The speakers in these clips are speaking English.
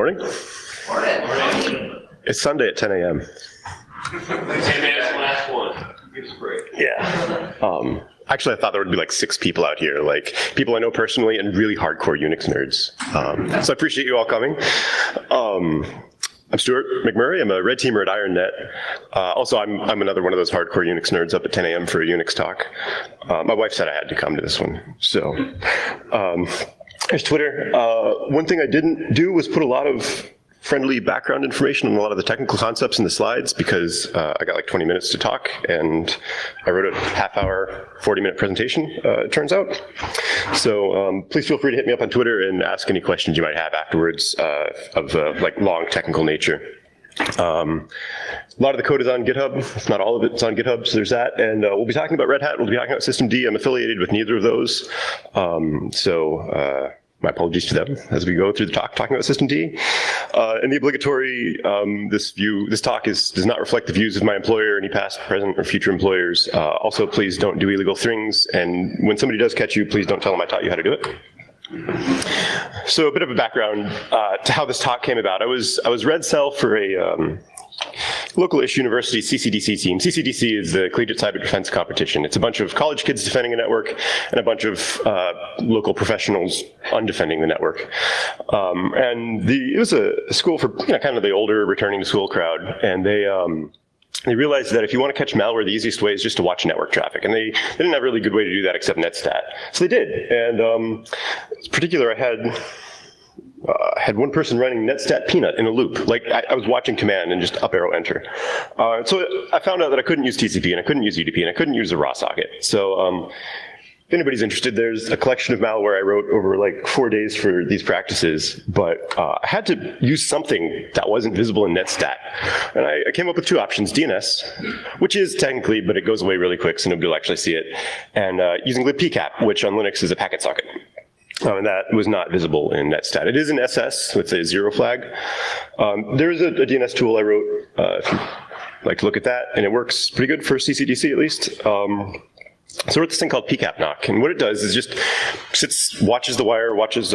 Morning. Morning. It's Sunday at 10 a.m. 10 minutes last one. Give us a break. Yeah. Actually, I thought there would be like 6 people out here, like people I know personally and really hardcore Unix nerds. So I appreciate you all coming. I'm Stuart McMurray. I'm a red teamer at IronNet. Also, I'm another one of those hardcore Unix nerds up at 10 a.m. for a Unix talk. My wife said I had to come to this one. So there's Twitter. One thing I didn't do was put a lot of friendly background information on a lot of the technical concepts in the slides because I got like 20 minutes to talk and I wrote a half-hour, 40-minute presentation, it turns out. So please feel free to hit me up on Twitter and ask any questions you might have afterwards of like long technical nature. A lot of the code is on GitHub, if not all of it's on GitHub, so there's that. And we'll be talking about Red Hat, we'll be talking about systemd. I'm affiliated with neither of those. My apologies to them as we go through the talk talking about systemd. And the obligatory, this talk does not reflect the views of my employer, any past, present, or future employers. Also, please don't do illegal things. And when somebody does catch you, please don't tell them I taught you how to do it. So a bit of a background to how this talk came about. I was red cell for a local-ish university CCDC team. CCDC is the Collegiate Cyber Defense Competition. It's a bunch of college kids defending a network and a bunch of local professionals undefending the network. It was a school for kind of the older returning to school crowd, and they realized that if you want to catch malware, the easiest way is just to watch network traffic. And they didn't have a really good way to do that except netstat. So they did. And in particular, I had one person running netstat peanut in a loop. Like I was watching command and just up arrow enter. So I found out that I couldn't use TCP and I couldn't use UDP and I couldn't use a raw socket. So if anybody's interested, there's a collection of malware I wrote over like 4 days for these practices, but I had to use something that wasn't visible in netstat. And I came up with 2 options, DNS, which is technically, but it goes away really quick so nobody will actually see it, and using libpcap, which on Linux is a packet socket. And that was not visible in netstat. It is in SS with a 0 flag. There is a DNS tool I wrote, if you'd like to look at that, and it works pretty good for CCDC at least. So I wrote this thing called pcap-knock, and what it does is just watches the wire, watches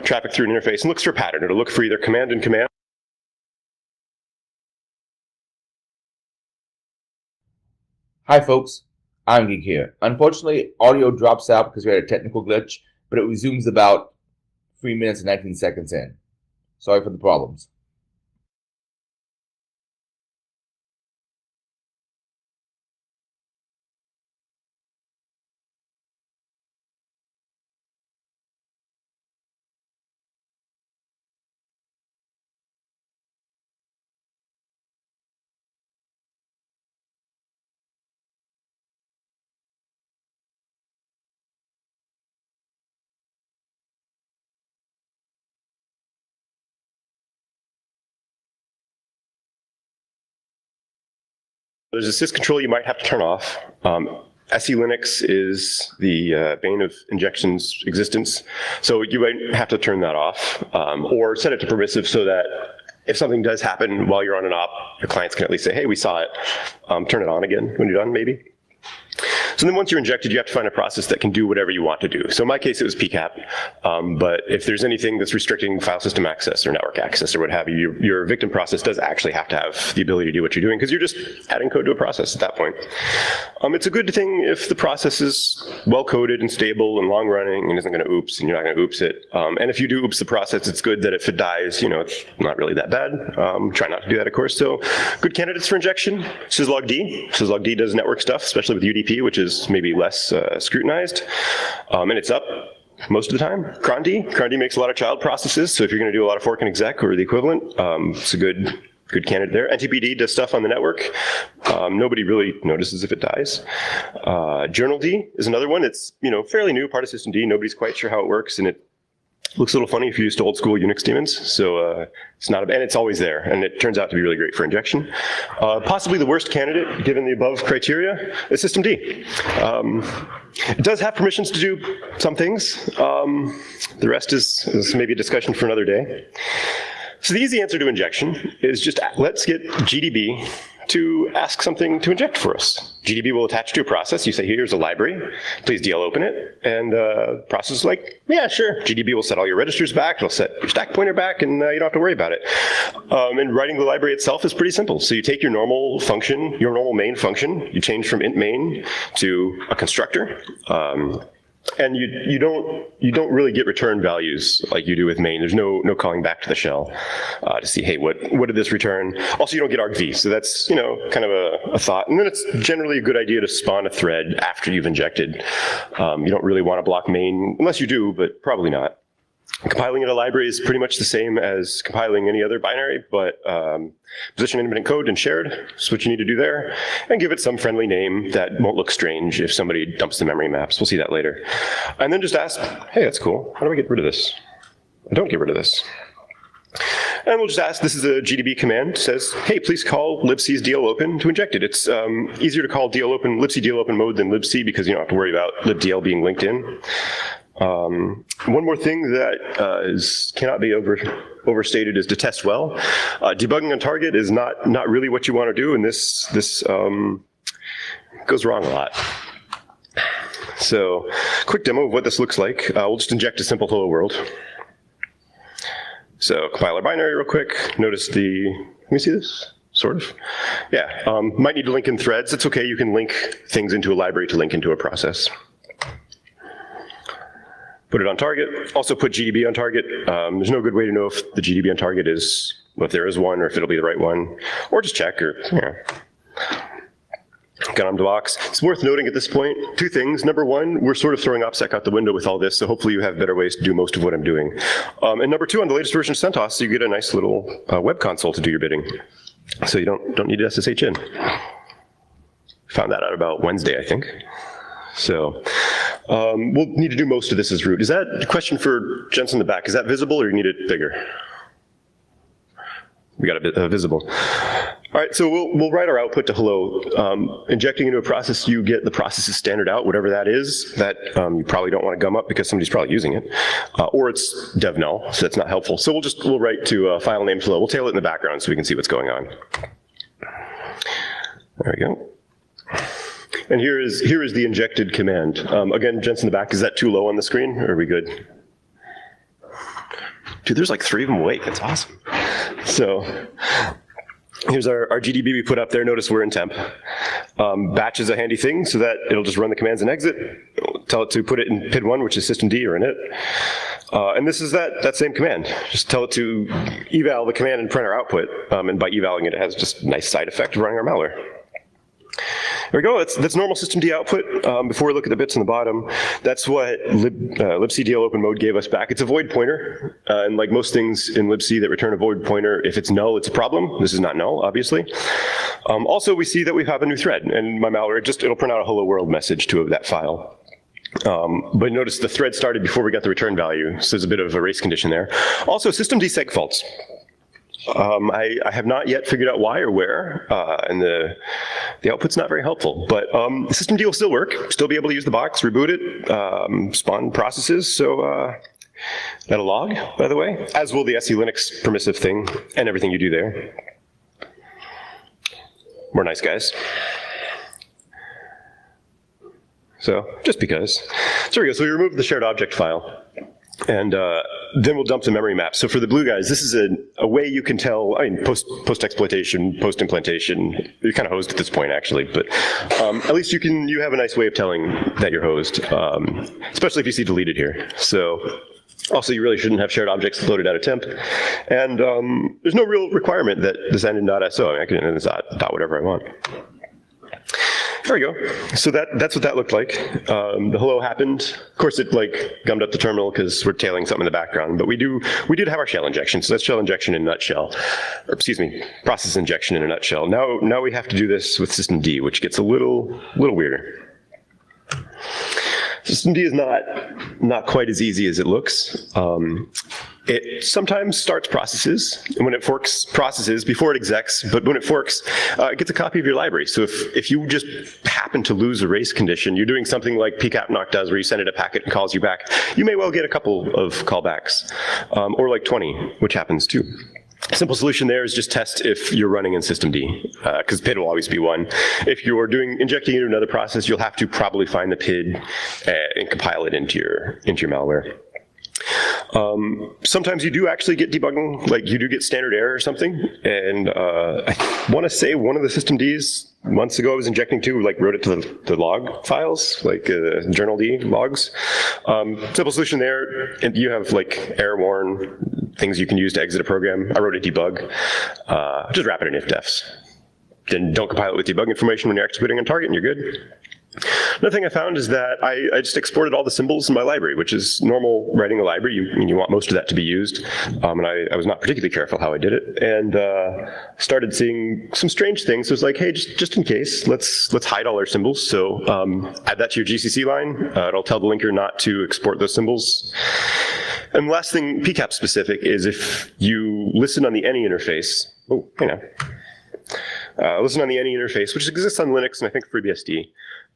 traffic through an interface, and looks for a pattern. It'll look for either command in command. Hi folks, I'm Geek here. Unfortunately, audio drops out because we had a technical glitch, but it resumes about 3 minutes and 19 seconds in. Sorry for the problems. There's a syscontrol you might have to turn off. SELinux is the bane of injection's existence, so you might have to turn that off, or set it to permissive so that if something does happen while you're on an op, your clients can at least say, hey, we saw it. Turn it on again when you're done, maybe. So then once you're injected, you have to find a process that can do whatever you want to do. So in my case, it was pcap. But if there's anything that's restricting file system access or network access or what have you, your victim process does actually have to have the ability to do what you're doing because you're just adding code to a process at that point. It's a good thing if the process is well-coded and stable and long-running and isn't going to oops and you're not going to oops it. And if you do oops the process, it's good that if it dies, it's not really that bad. Try not to do that, of course. So good candidates for injection, syslogd. Syslogd does network stuff, especially with UDP, which is maybe less scrutinized, and it's up most of the time. Cron'd makes a lot of child processes, so if you're going to do a lot of fork and exec or the equivalent, it's a good candidate there. NTPD does stuff on the network. Nobody really notices if it dies. journald is another one. It's fairly new, part of systemd. Nobody's quite sure how it works, and it looks a little funny if you're used to old school Unix daemons, so it's not, and it's always there, and it turns out to be really great for injection. Possibly the worst candidate, given the above criteria, is systemd. It does have permissions to do some things. The rest is maybe a discussion for another day. So the easy answer to injection is just let's get GDB to ask something to inject for us. GDB will attach to a process. You say, here's a library. Please DL open it. And the process is like, yeah, sure. GDB will set all your registers back. It'll set your stack pointer back, and you don't have to worry about it. And writing the library itself is pretty simple. So you take your normal function, your normal main function, you change from int main to a constructor. And you don't really get return values like you do with main. There's no calling back to the shell to see, hey, what did this return? Also, you don't get argv, so that's kind of a thought. And then it's generally a good idea to spawn a thread after you've injected. You don't really want to block main, unless you do, but probably not. Compiling in a library is pretty much the same as compiling any other binary, but position independent code and shared is what you need to do there, and give it some friendly name that won't look strange if somebody dumps the memory maps. We'll see that later. And then just ask, hey, that's cool. How do I get rid of this? I don't get rid of this. And we'll just ask, this is a GDB command. It says, hey, please call libc's DLOpen to inject it. It's easier to call DLOpen, libc DLOpen mode than libc because you don't have to worry about libdl being linked in. One more thing that cannot be overstated is to test well. Debugging on target is not really what you want to do, and this goes wrong a lot. So, quick demo of what this looks like. We'll just inject a simple hello world. So, compile our binary real quick. Notice can you see this? Sort of. Yeah, might need to link in threads. It's okay, you can link things into a library to link into a process. Put it on target. Also put GDB on target. There's no good way to know if the GDB on target is, well, if there is one, or if it'll be the right one, or just check, or Gun to box. It's worth noting at this point, two things. Number one, we're sort of throwing OPSEC out the window with all this, so hopefully you have better ways to do most of what I'm doing. And number two, on the latest version of CentOS, you get a nice little web console to do your bidding, so you don't need to SSH in. Found that out about Wednesday, I think. So we'll need to do most of this as root. Is that a question for gents in the back? Is that visible, or you need it bigger? We got it visible. All right, so we'll write our output to hello. Injecting into a process, you get the process's standard out, whatever that is. That you probably don't want to gum up because somebody's probably using it, or it's dev null, so that's not helpful. So we'll write to file name hello. We'll tail it in the background so we can see what's going on. There we go. And here is the injected command. Again, gents in the back, is that too low on the screen, or are we good? Dude, there's like 3 of them awake. That's awesome. So here's our GDB we put up there. Notice we're in temp. Batch is a handy thing so that it'll just run the commands and exit. Tell it to put it in PID1, which is systemd or init. And this is that same command. Just tell it to eval the command and print our output. And by evaling it, it has just a nice side effect of running our malware. There we go. That's normal systemd output. Before we look at the bits on the bottom, that's what libc DLOpen mode gave us back. It's a void pointer, and like most things in libc that return a void pointer, if it's null, it's a problem. This is not null, obviously. Also, we see that we have a new thread, and my malware it'll print out a hello world message to that file. But notice the thread started before we got the return value, so there's a bit of a race condition there. Also, systemd seg faults. I have not yet figured out why or where, and the output's not very helpful. But the systemd will still work, still be able to use the box, reboot it, spawn processes. So that'll log, by the way, as will the SELinux permissive thing and everything you do there. We're nice guys. So just because. So here we go. So we removed the shared object file. And then we'll dump the memory map. So for the blue guys, this is a way you can tell, I mean, post-exploitation, post-implantation, you're kind of hosed at this point, actually. But at least you have a nice way of telling that you're hosed, especially if you see deleted here. So also, you really shouldn't have shared objects loaded out of temp. And there's no real requirement that this end in .so. I mean, I can end this dot whatever I want. There we go. So that's what that looked like. The hello happened. Of course, it like gummed up the terminal because we're tailing something in the background. But we did have our shell injection. So that's shell injection in a nutshell. Or, excuse me, process injection in a nutshell. Now we have to do this with systemd, which gets a little weirder. Systemd is not quite as easy as it looks. It sometimes starts processes, and when it forks processes, before it execs, but when it forks, it gets a copy of your library. So if you just happen to lose a race condition, you're doing something like pcap knock does, where you send it a packet and calls you back, you may well get a couple of callbacks, or like 20, which happens too. Simple solution there is just test if you're running in systemd, because PID will always be one. If you're injecting into another process, you'll have to probably find the PID and compile it into your malware. Sometimes you do actually get debugging, like you do get standard error or something. And I want to say one of the systemds months ago I was injecting to, like wrote it to the log files, like journal D logs. Simple solution there, and you have like error warn things you can use to exit a program. I wrote a debug. Just wrap it in ifdefs. Then don't compile it with debug information when you're executing on target and you're good. Another thing I found is that I just exported all the symbols in my library, which is normal writing a library. You want most of that to be used. And I was not particularly careful how I did it. And started seeing some strange things. So it was like, hey, just in case, let's hide all our symbols. So add that to your GCC line. It'll tell the linker not to export those symbols. And the last thing, pcap specific, is if you listen on the any interface. Oh, hang on. Listen on the any interface, which exists on Linux and I think FreeBSD.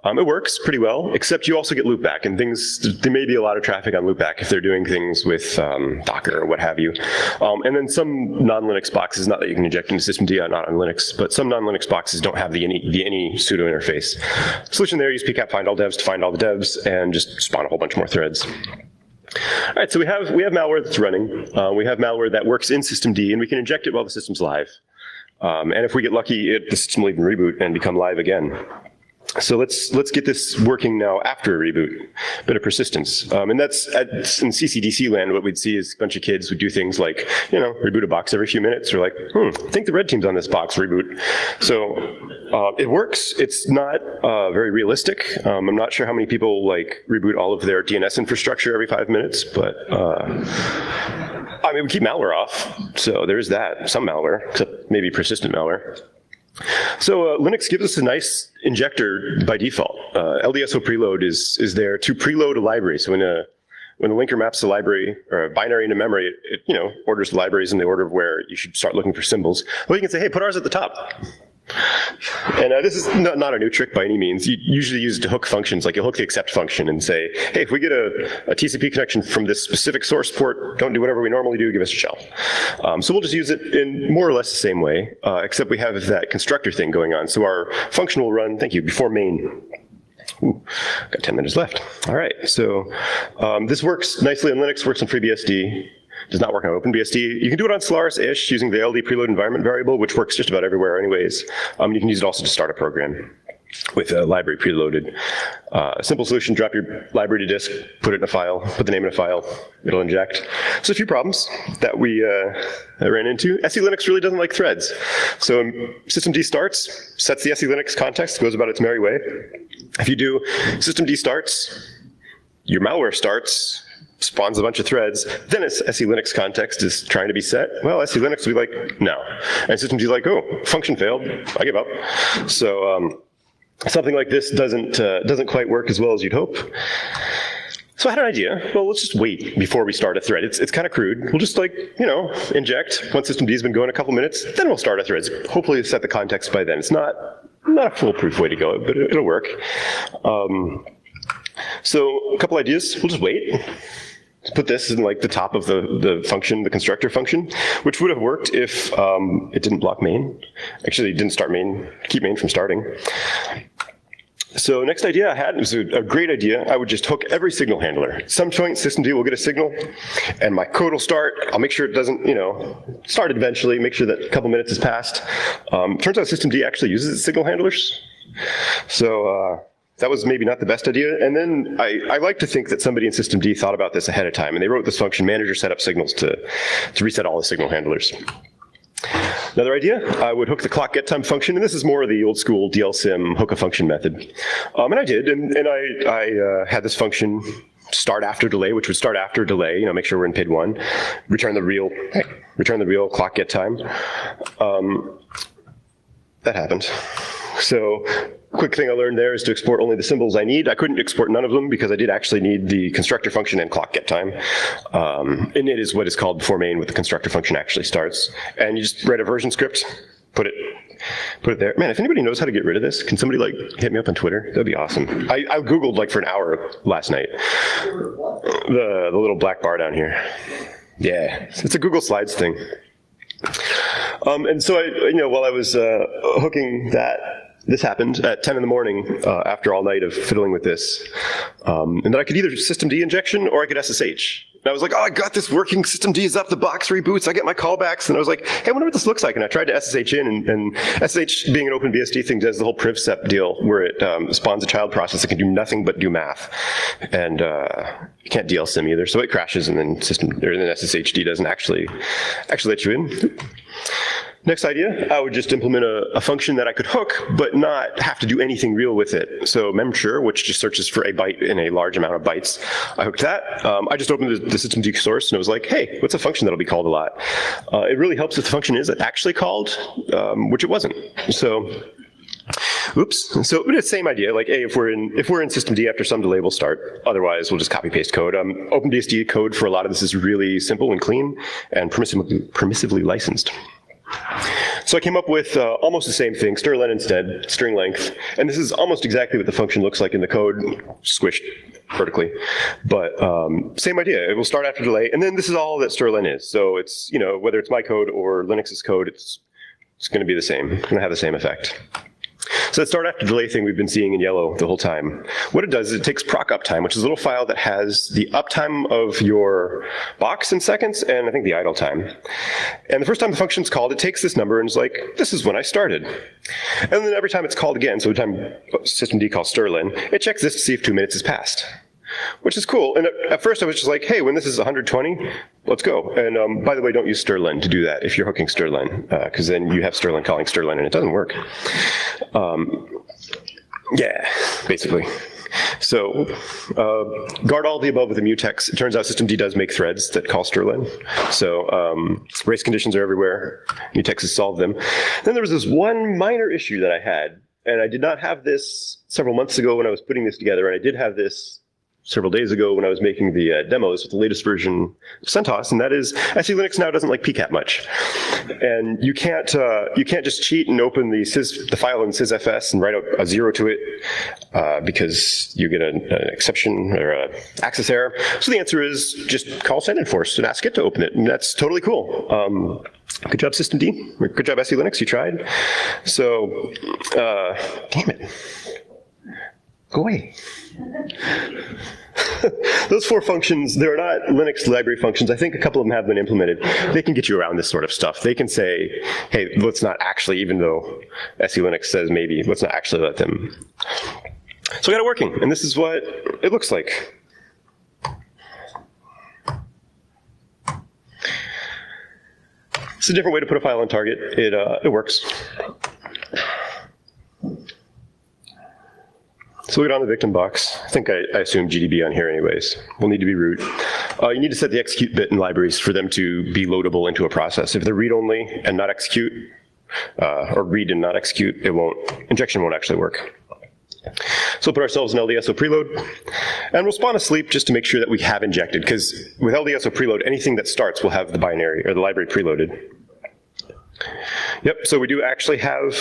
It works pretty well, except you also get loopback, and there may be a lot of traffic on loopback if they're doing things with Docker or what have you. And then some non-Linux boxes, not that you can inject into systemd, not on Linux, but some non-Linux boxes don't have the any pseudo interface. Solution there, use pcap find all devs to find all the devs and just spawn a whole bunch more threads. All right, so we have malware that's running. We have malware that works in systemd, and we can inject it while the system's live. And if we get lucky, the system will even reboot and become live again. So let's get this working now after a reboot, bit of persistence. And that's in CCDC land, what we'd see is a bunch of kids would do things like, reboot a box every few minutes, or like, I think the red team's on this box, reboot. So it works. It's not very realistic. I'm not sure how many people like reboot all of their DNS infrastructure every 5 minutes, but I mean, we keep malware off. So there's that, some malware, except maybe persistent malware. So Linux gives us a nice injector by default. LDSO preload is there to preload a library. So when the linker maps the library or a binary into memory, it orders the libraries in the order of where you should start looking for symbols. Well, you can say, hey, put ours at the top. And this is not a new trick by any means. You usually use it to hook functions, like you'll hook the accept function and say, hey, if we get a TCP connection from this specific source port, don't do whatever we normally do, give us a shell. So we'll just use it in more or less the same way, except we have that constructor thing going on. So our function will run, thank you, before main. Ooh, got 10 minutes left. All right, so this works nicely on Linux, works on FreeBSD. Does not work on OpenBSD. You can do it on Solaris-ish using the LD preload environment variable, which works just about everywhere anyways. You can use it also to start a program with a library preloaded. Simple solution, drop your library to disk, put it in a file, put the name in a file, it'll inject. So a few problems that we ran into. SELinux really doesn't like threads. So systemd starts, sets the SELinux context, goes about its merry way. If you do systemd starts, your malware starts, spawns a bunch of threads, then its SELinux context is trying to be set. Well, SELinux will be like, no. And systemd is like, oh, function failed, I give up. So something like this doesn't quite work as well as you'd hope. So I had an idea. Well, let's just wait before we start a thread. It's kind of crude. We'll just inject once systemd has been going a couple minutes, then we'll start a thread. Hopefully set the context by then. It's not a foolproof way to go, but it'll work. So a couple ideas. We'll just wait. Put this in like the top of the function, the constructor function, which would have worked if it didn't block main. Actually, it didn't start main, keep main from starting. So next idea I had was a great idea. I would just hook every signal handler. At some point, systemd will get a signal, and my code will start. I'll make sure it doesn't, start eventually, make sure that a couple minutes has passed. Turns out systemd actually uses its signal handlers. So that was maybe not the best idea. And then I like to think that somebody in systemd thought about this ahead of time, and they wrote this function, manager setup signals, to reset all the signal handlers. Another idea, I would hook the clock get time function, and this is more of the old school DLSim hook a function method. And I did, and I had this function start after delay, which would start after delay, make sure we're in PID 1, return the real clock get time. That happened. So quick thing I learned there is to export only the symbols I need. I couldn't export none of them because I did actually need the constructor function and clock get time. Init is what is called before main with the constructor function actually starts. And you just write a version script, put it there. Man, if anybody knows how to get rid of this, can somebody hit me up on Twitter? That'd be awesome. I Googled for an hour last night. The little black bar down here. Yeah, it's a Google Slides thing. And so while I was hooking that, this happened at 10 in the morning after all night of fiddling with this. And then I could either systemd injection or I could SSH. And I was like, oh, I got this working, systemd is up, the box reboots, I get my callbacks. And I was like, hey, I wonder what this looks like. And I tried to SSH in, and SSH, being an OpenBSD thing, does the whole privsep deal where it spawns a child process that can do nothing but do math. And you can't DLSim either, so it crashes, and then SSHD doesn't actually let you in. Next idea, I would just implement a function that I could hook, but not have to do anything real with it. So memchr, which just searches for a byte in a large amount of bytes. I hooked that. I just opened the systemd source, and it was like, hey, what's a function that'll be called a lot? It really helps if the function is actually called, which it wasn't. So, oops. So, but it's the same idea. Like, hey, if we're in systemd after some delay, we'll start. Otherwise, we'll just copy paste code. OpenBSD code for a lot of this is really simple and clean and permissively licensed. So I came up with almost the same thing, strlen instead, string length. And this is almost exactly what the function looks like in the code, squished vertically. But same idea. It will start after delay. And then this is all that strlen is. So it's, whether it's my code or Linux's code, it's going to be the same. It's going to have the same effect. So that start after delay thing we've been seeing in yellow the whole time. What it does is it takes proc uptime, which is a little file that has the uptime of your box in seconds and I think the idle time. And the first time the function's called, it takes this number and is like, this is when I started. And then every time it's called again, so every time systemd calls strlen, it checks this to see if 2 minutes has passed. Which is cool. And at first I was just like, hey, when this is 120, let's go. And by the way, don't use strlen to do that if you're hooking strlen, because then you have strlen calling strlen and it doesn't work. Yeah, basically. So guard all the above with the mutex. It turns out systemd does make threads that call strlen. So race conditions are everywhere. Mutex has solved them. Then there was this one minor issue that I had, and I did not have this several months ago when I was putting this together, and I did have this several days ago when I was making the demos with the latest version of CentOS, and that is SELinux now doesn't like pcap much. And you can't just cheat and open the file in sysfs and write a 0 to it because you get an exception or an access error. So the answer is just call sendinforce and ask it to open it, and that's totally cool. Good job, systemd. Good job, SELinux. You tried. So, damn it. Go away. Those 4 functions, they're not Linux library functions. I think a couple of them have been implemented. They can get you around this sort of stuff. They can say, hey, let's not actually, even though SELinux says maybe, let's not actually let them. So I got it working, and this is what it looks like. It's a different way to put a file on target. It works. So we get on the victim box. I think I assume GDB on here anyways. We'll need to be root. You need to set the execute bit in libraries for them to be loadable into a process. If they're read-only and not execute, or read and not execute, injection won't actually work. So we'll put ourselves in LDSO preload, and we'll spawn a sleep just to make sure that we have injected, because with LDSO preload, anything that starts will have the binary, or the library preloaded. Yep, so we do actually have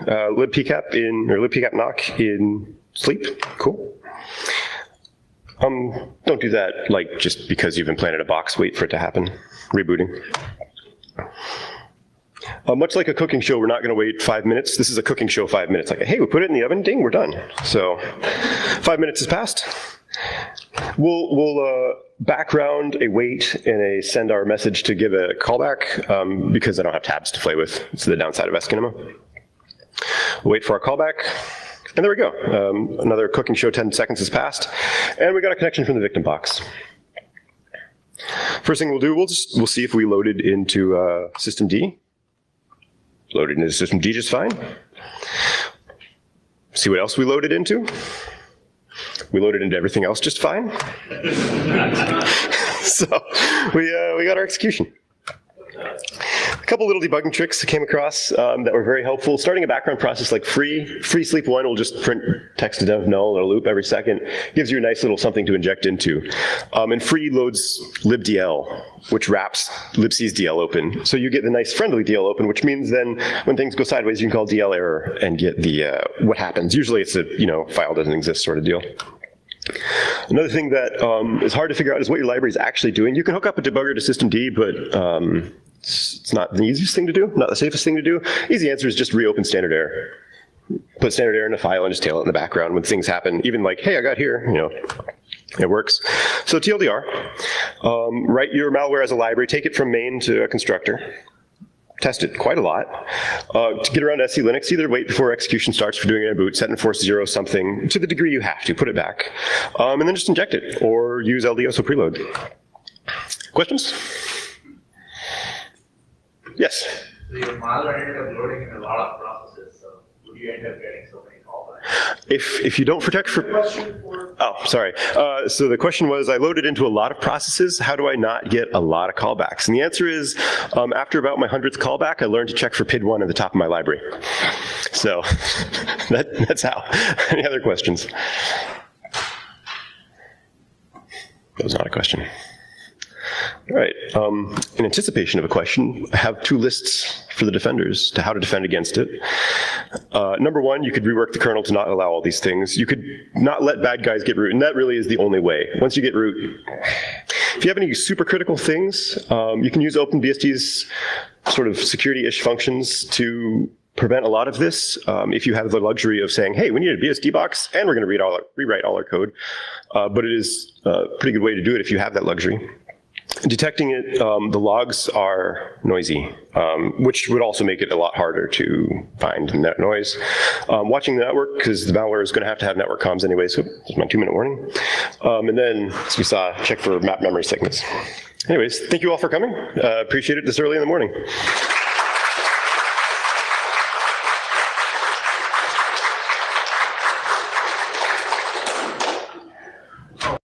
libpcap or libpcap knock in sleep. Cool. Don't do that like just because you've implanted a box. Wait for it to happen. Rebooting. Much like a cooking show, we're not going to wait 5 minutes. This is a cooking show 5 minutes. Like, hey, we put it in the oven, ding, we're done. So 5 minutes has passed. We'll background a wait and a send our message to give a callback because I don't have tabs to play with. It's the downside of Eskinema. We'll wait for our callback. And there we go. Another cooking show 10 seconds has passed. And we got a connection from the victim box. First thing we'll do, we'll see if we loaded into systemd. Loaded into systemd just fine. See what else we loaded into. We loaded into everything else just fine. So we got our execution. A couple little debugging tricks I came across that were very helpful. Starting a background process like free sleep 1 will just print text to dev null or loop every second. Gives you a nice little something to inject into. And free loads libdl, which wraps libc's DL open. So you get the nice friendly DL open, which means then when things go sideways, you can call DL error and get the what happens. Usually it's a file doesn't exist sort of deal. Another thing that is hard to figure out is what your library is actually doing. You can hook up a debugger to systemd, but It's not the easiest thing to do, not the safest thing to do. Easy answer is just reopen standard error. Put standard error in a file and just tail it in the background when things happen, even like, hey, I got here, it works. So TLDR, write your malware as a library, take it from main to a constructor. Test it quite a lot. To get around SELinux, either wait before execution starts for doing it in a boot, set and force 0 something, to the degree you have to, put it back. And then just inject it, or use LDSO preload. Questions? Yes? So your malware ended up loading in a lot of processes, so would you end up getting so many callbacks? If you don't protect for... Oh, sorry. So the question was, I loaded into a lot of processes. How do I not get a lot of callbacks? And the answer is, after about my 100th callback, I learned to check for PID1 at the top of my library. So that's how. Any other questions? That was not a question. All right. In anticipation of a question, I have 2 lists for the defenders to how to defend against it. Number 1, you could rework the kernel to not allow all these things. You could not let bad guys get root, and that really is the only way. Once you get root, if you have any super critical things, you can use OpenBSD's sort of security-ish functions to prevent a lot of this. If you have the luxury of saying, hey, we need a BSD box, and we're going to rewrite all our code. But it is a pretty good way to do it if you have that luxury. Detecting it, the logs are noisy, which would also make it a lot harder to find net noise. Watching the network, because the malware is going to have network comms anyway, so that's my 2-minute warning. And then, as we saw, check for map memory segments. Anyways, thank you all for coming. Appreciate it this early in the morning.